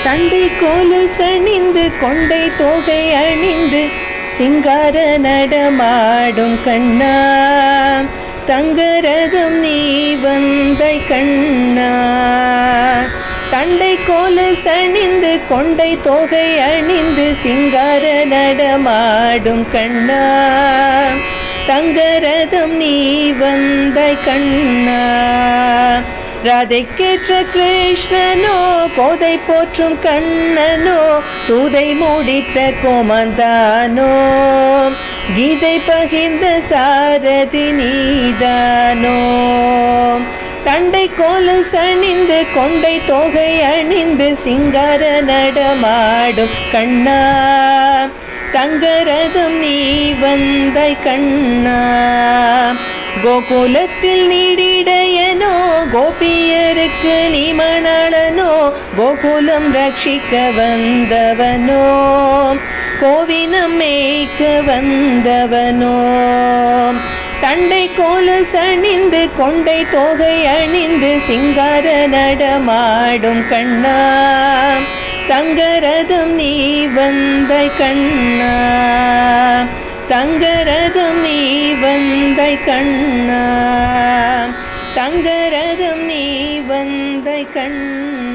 தண்டை கோலு சணிந்து கொண்டை தோகை அணிந்து சிங்கார நடமாடும் கண்ணா தங்கரதம் நீ வந்தை கண்ணா. தண்டை கோலு சணிந்து கொண்டை தோகை அணிந்து சிங்கார நடமாடும் கண்ணா தங்கரதம் நீ வந்தை கண்ணா. ராதைக்கேற்ற கிருஷ்ணனோ கோதை போற்றும் கண்ணனோ தூதை முடித்த கோமந்தானோ கீதை பகிர்ந்த சாரதி நீதானோ. தண்டை கோலு சணிந்து கொண்டை தோகை அணிந்து சிங்கார நடமாடும் கண்ணா தங்கரதம் நீ வந்தை கண்ணா. கோகுலத்தில் நீடிடையனோ கோபியருக்கு நீ மணாளனோ கோகுலம் ரட்சிக்க வந்தவனோ கோவினம் மேய்க்க வந்தவனோ. தண்டை கோலு சணிந்து கொண்டை தோகை அணிந்து சிங்கார நடமாடும் கண்ணா தங்கரதம் நீ வந்தை கண்ணா தங்கரதம் நீ வந்தை கண்ணா தங்கரதம் நீ வந்தை கண்ணா.